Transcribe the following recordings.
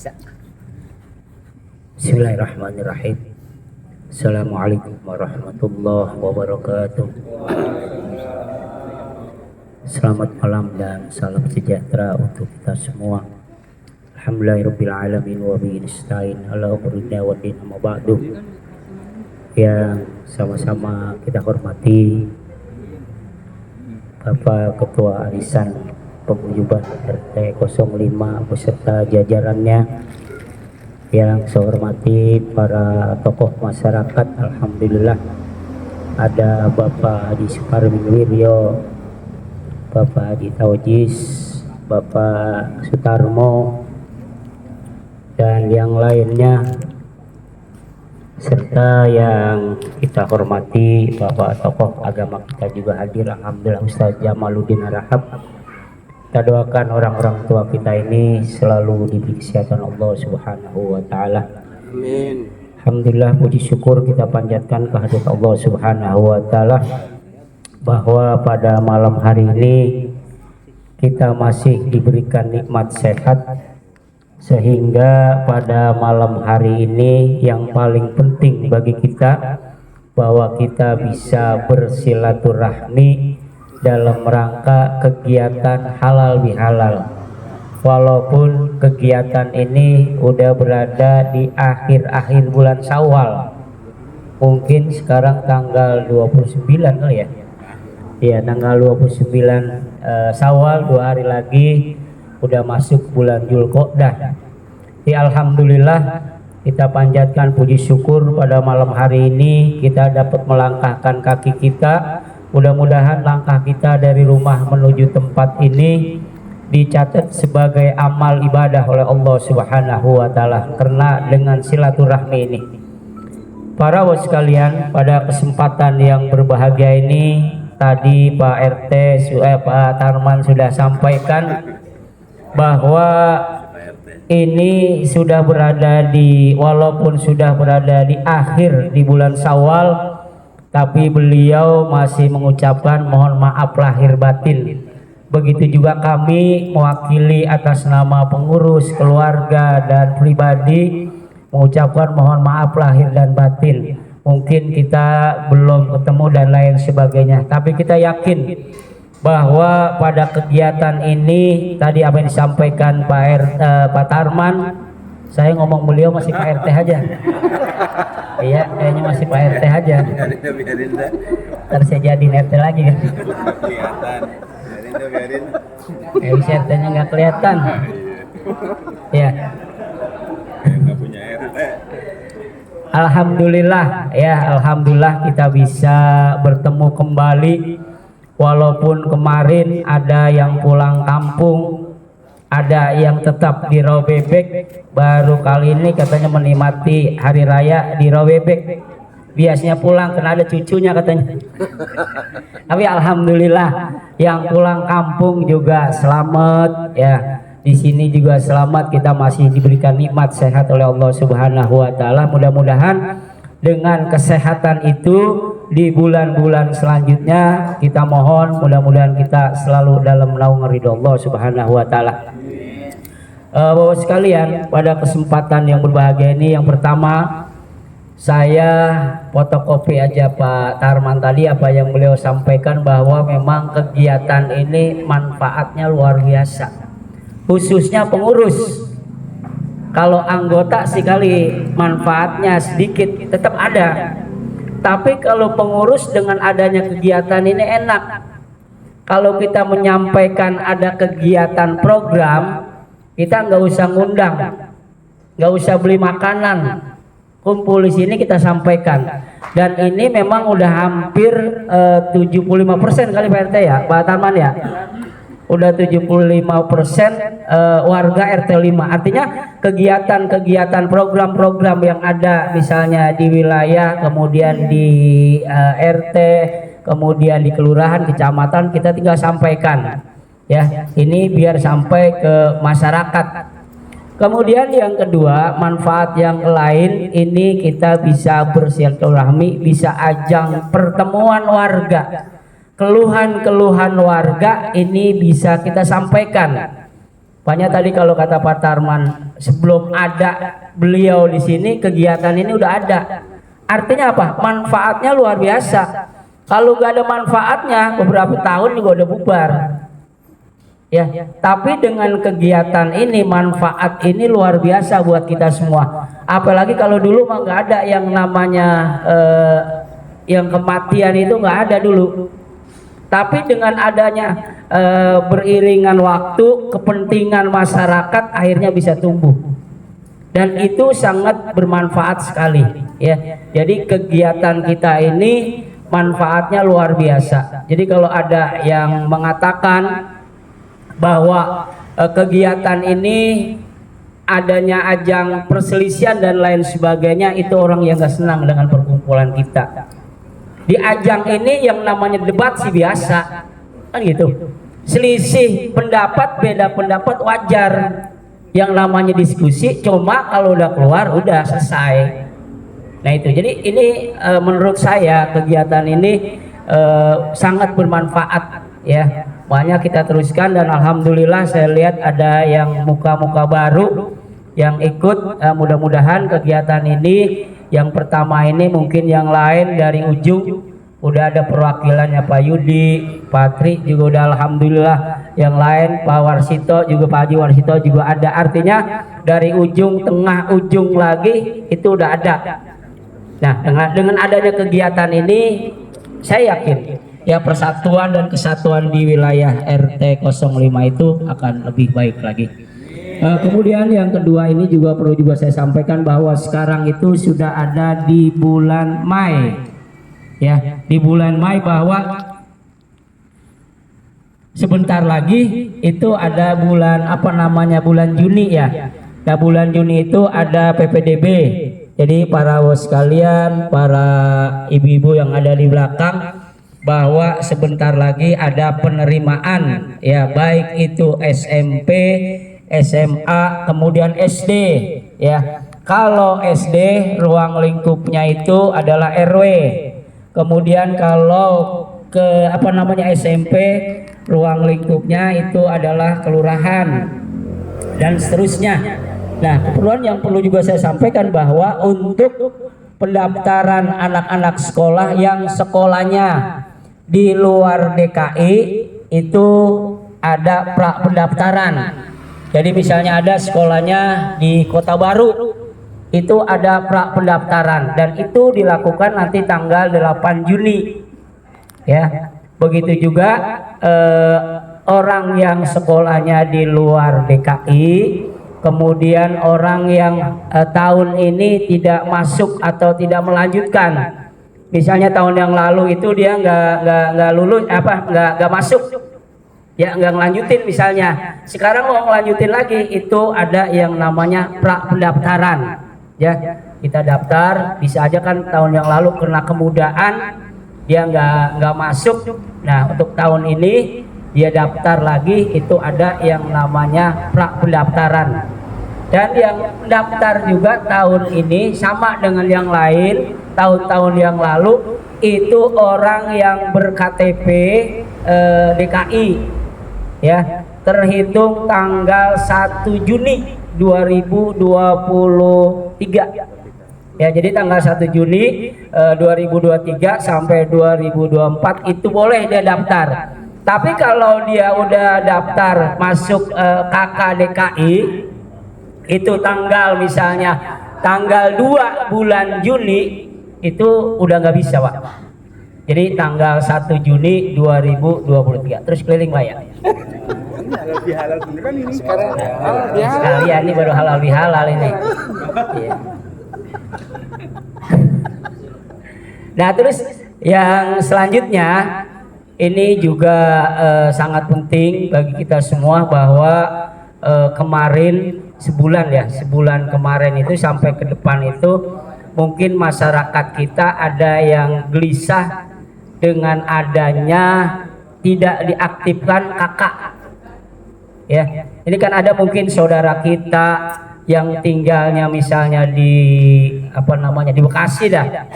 bisa. Bismillahirrahmanirrahim. Assalamualaikum warahmatullahi wabarakatuh. Selamat malam dan salam sejahtera untuk kita semua. Alhamdulillahirabbil alamin wa bihi nasta'in ala umurina wa din amma ba'du. Yang sama-sama kita hormati Bapak Ketua Arisan Paguyuban RT 05 beserta jajarannya, yang saya hormati para tokoh masyarakat. Alhamdulillah ada Bapak Adi Suparwiryo, Bapak Adi Tawjis, Bapak Sutarmo, dan yang lainnya, serta yang kita hormati Bapak tokoh agama kita juga hadir. Alhamdulillah Ustaz Jamaluddin Arahab. Kita doakan orang-orang tua kita ini selalu diberi kesehatan Allah Subhanahu wa taala. Amin. Alhamdulillah, puji syukur kita panjatkan kehadirat Allah Subhanahu wa taala bahwa pada malam hari ini kita masih diberikan nikmat sehat, sehingga pada malam hari ini yang paling penting bagi kita bahwa kita bisa bersilaturahmi dalam rangka kegiatan halal bihalal. Walaupun kegiatan ini udah berada di akhir-akhir bulan Syawal, mungkin sekarang tanggal 29 kali ya. Ya, tanggal 29 Syawal, 2 hari lagi udah masuk bulan Dzulqa'dah. Ya, alhamdulillah kita panjatkan puji syukur pada malam hari ini kita dapat melangkahkan kaki kita. Mudah-mudahan langkah kita dari rumah menuju tempat ini dicatat sebagai amal ibadah oleh Allah Subhanahu wa taala karena dengan silaturahmi ini. Para bos sekalian, pada kesempatan yang berbahagia ini tadi Pak RT, Pak Tarman sudah sampaikan bahwa ini sudah berada di, walaupun sudah berada di akhir di bulan Syawal, tapi beliau masih mengucapkan mohon maaf lahir batin. Begitu juga kami mewakili atas nama pengurus, keluarga, dan pribadi mengucapkan mohon maaf lahir dan batin. Mungkin kita belum ketemu dan lain sebagainya, tapi kita yakin bahwa pada kegiatan ini tadi apa yang disampaikan Pak Tarman, saya ngomong beliau masih Pak RT aja. Iya, kayaknya masih Pak RT aja. Ntar saya jadiin RT lagi kan. Bisa RT-nya nggak kelihatan. Ya. Alhamdulillah ya, alhamdulillah kita bisa bertemu kembali. Walaupun kemarin ada yang pulang kampung, ada yang tetap di Rawabebek, baru kali ini katanya menikmati hari raya di Rawabebek. Biasanya pulang karena ada cucunya katanya. Tapi alhamdulillah yang pulang kampung juga selamat ya. Di sini juga selamat, kita masih diberikan nikmat sehat oleh Allah Subhanahu wa taala. Mudah-mudahan dengan kesehatan itu di bulan-bulan selanjutnya kita mohon mudah-mudahan kita selalu dalam naungan ridho Allah Subhanahu wa taala. Bapak sekalian, pada kesempatan yang berbahagia ini, yang pertama saya fotokopi aja Pak Tarman tadi apa yang beliau sampaikan bahwa memang kegiatan ini manfaatnya luar biasa. Khususnya pengurus. Kalau anggota sekali manfaatnya sedikit, tetap ada. Tapi kalau pengurus dengan adanya kegiatan ini enak. Kalau kita menyampaikan ada kegiatan program, kita nggak usah ngundang, nggak usah beli makanan, kumpul di sini kita sampaikan. Dan ini memang udah hampir 75% kali Pak RT ya, Pak Tarman ya. Udah 75% warga RT 5. Artinya kegiatan-kegiatan program-program yang ada misalnya di wilayah, kemudian di RT, kemudian di kelurahan, kecamatan, kita tinggal sampaikan ya. Ini biar sampai ke masyarakat. Kemudian yang kedua, manfaat yang lain ini kita bisa bersilaturahmi, bisa ajang pertemuan warga. Keluhan-keluhan warga ini bisa kita sampaikan. Makanya tadi kalau kata Pak Tarman, sebelum ada beliau di sini kegiatan ini udah ada. Artinya apa? Manfaatnya luar biasa. Kalau gak ada manfaatnya beberapa tahun juga udah bubar. Ya, tapi dengan kegiatan ini manfaat ini luar biasa buat kita semua. Apalagi kalau dulu mah nggak ada yang namanya yang kematian itu nggak ada dulu. Tapi dengan adanya beriringan waktu, kepentingan masyarakat akhirnya bisa tumbuh, dan itu sangat bermanfaat sekali. Ya, jadi kegiatan kita ini manfaatnya luar biasa. Jadi kalau ada yang mengatakan bahwa kegiatan ini adanya ajang perselisihan dan lain sebagainya, itu orang yang gak senang dengan perkumpulan kita. Di ajang ini yang namanya debat sih biasa, kan gitu. Selisih pendapat, beda pendapat wajar. Yang namanya diskusi, cuma kalau udah keluar udah selesai. Nah itu, jadi ini menurut saya kegiatan ini sangat bermanfaat ya. Makanya kita teruskan, dan alhamdulillah saya lihat ada yang muka-muka baru yang ikut. Mudah-mudahan kegiatan ini yang pertama ini, mungkin yang lain dari ujung udah ada perwakilannya, Pak Yudi, Pak Tri juga udah alhamdulillah, yang lain Pak Warsito juga, Pak Haji Warsito juga ada. Artinya dari ujung, tengah, ujung lagi itu udah ada. Nah dengan adanya kegiatan ini saya yakin ya persatuan dan kesatuan di wilayah RT 05 itu akan lebih baik lagi. Kemudian yang kedua ini juga perlu juga saya sampaikan bahwa sekarang itu sudah ada di bulan Mei, ya, di bulan Mei, bahwa sebentar lagi itu ada bulan apa namanya, bulan Juni ya. Nah bulan Juni itu ada PPDB. Jadi para bos sekalian, para ibu-ibu yang ada di belakang, bahwa sebentar lagi ada penerimaan ya, baik itu SMP, SMA, kemudian SD ya. Kalau SD ruang lingkupnya itu adalah RW. Kemudian kalau ke apa namanya SMP, ruang lingkupnya itu adalah kelurahan, dan seterusnya. Nah, keperluan yang perlu juga saya sampaikan bahwa untuk pendaftaran anak-anak sekolah yang sekolahnya di luar DKI itu ada pra pendaftaran. Jadi misalnya ada sekolahnya di Kota Baru, itu ada pra pendaftaran, dan itu dilakukan nanti tanggal 8 Juni ya. Begitu juga orang yang sekolahnya di luar DKI, kemudian orang yang tahun ini tidak masuk atau tidak melanjutkan. Misalnya tahun yang lalu itu dia nggak lulus, nggak masuk ya, nggak ngelanjutin misalnya, sekarang mau ngelanjutin lagi, itu ada yang namanya pra pendaftaran ya. Kita daftar, bisa aja kan tahun yang lalu karena kemudahan dia nggak masuk. Nah untuk tahun ini dia daftar lagi, itu ada yang namanya pra pendaftaran. Dan yang daftar juga tahun ini sama dengan yang lain tahun-tahun yang lalu, itu orang yang ber-KTP DKI ya, terhitung tanggal 1 Juni 2023 ya. Jadi tanggal 1 Juni 2023 sampai 2024 itu boleh dia daftar. Tapi kalau dia udah daftar masuk KK DKI, itu tanggal misalnya tanggal 2 bulan Juni, itu udah nggak bisa Pak. Jadi tanggal 1 Juni 2023 terus keliling Pak ya. Halal beneran ini sekarang. Sekalian ini baru halal bihalal ini. Iya. Nah terus yang selanjutnya ini juga sangat penting bagi kita semua, bahwa kemarin sebulan kemarin itu sampai ke depan itu mungkin masyarakat kita ada yang gelisah dengan adanya tidak diaktifkan kakak ya. Ini kan ada mungkin saudara kita yang tinggalnya misalnya di apa namanya, di Bekasi dah,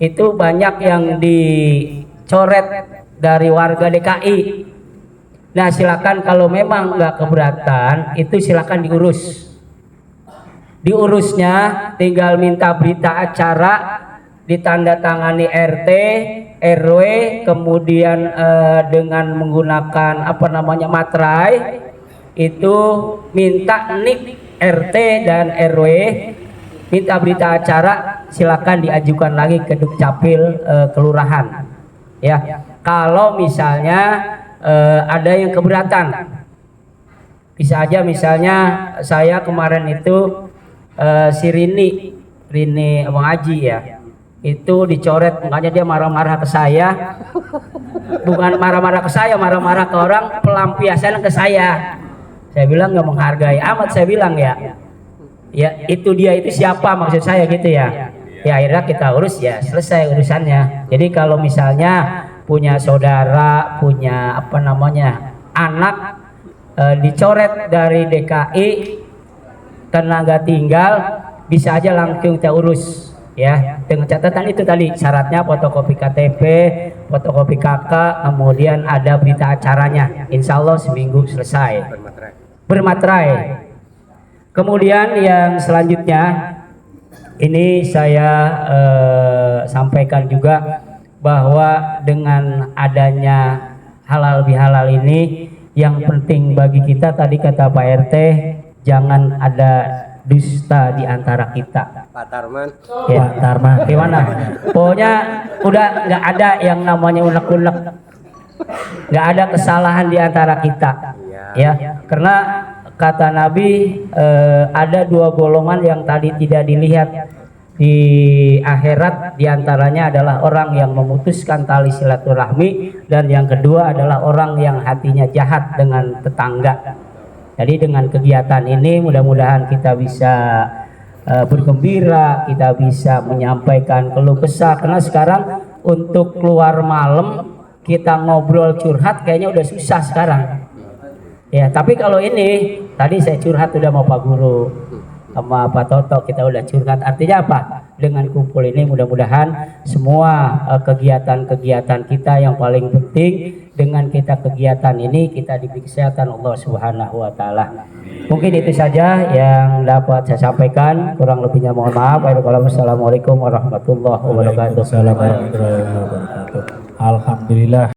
itu banyak yang dicoret dari warga DKI. Nah silakan kalau memang nggak keberatan itu silakan diurusnya tinggal minta berita acara ditandatangani RT RW kemudian dengan menggunakan materai itu minta nik RT dan RW minta berita acara silakan diajukan lagi ke Dukcapil kelurahan ya. Kalau misalnya ada yang keberatan bisa aja misalnya saya kemarin itu si Rini Abang Haji ya itu dicoret makanya dia marah-marah ke saya bukan marah-marah ke saya marah-marah ke orang pelampiasan ke saya bilang nggak menghargai amat saya bilang ya itu dia itu siapa maksud saya gitu ya akhirnya kita urus ya selesai urusannya. Jadi kalau misalnya punya saudara punya anak dicoret dari DKI tenaga tinggal bisa aja langsung kita urus ya dengan catatan itu tadi syaratnya fotokopi KTP fotokopi KK kemudian ada berita acaranya insya Allah seminggu selesai bermaterai. Kemudian yang selanjutnya ini saya sampaikan juga bahwa dengan adanya halal bihalal ini yang penting bagi kita tadi kata Pak RT jangan ada dusta di antara kita. Pak Tarman. Ya, Tarman. Gimana? Pokoknya udah nggak ada yang namanya unek-unek. Nggak ada kesalahan di antara kita. Ya, karena kata Nabi ada dua golongan yang tadi tidak dilihat di akhirat, diantaranya adalah orang yang memutuskan tali silaturahmi dan yang kedua adalah orang yang hatinya jahat dengan tetangga. Jadi dengan kegiatan ini mudah-mudahan kita bisa bergembira, kita bisa menyampaikan keluh kesah karena sekarang untuk keluar malam kita ngobrol curhat kayaknya udah susah sekarang. Ya, tapi kalau ini tadi saya curhat udah mau Pak Guru sama Pak Toto kita udah curhat, artinya apa? Dengan kumpul ini mudah-mudahan semua kegiatan-kegiatan kita yang paling penting dengan kita kegiatan ini kita diberi kesehatan Allah Subhanahu wa taala. Mungkin itu saja yang dapat saya sampaikan, kurang lebihnya mohon maaf. Wassalamualaikum warahmatullahi wabarakatuh. Alhamdulillah.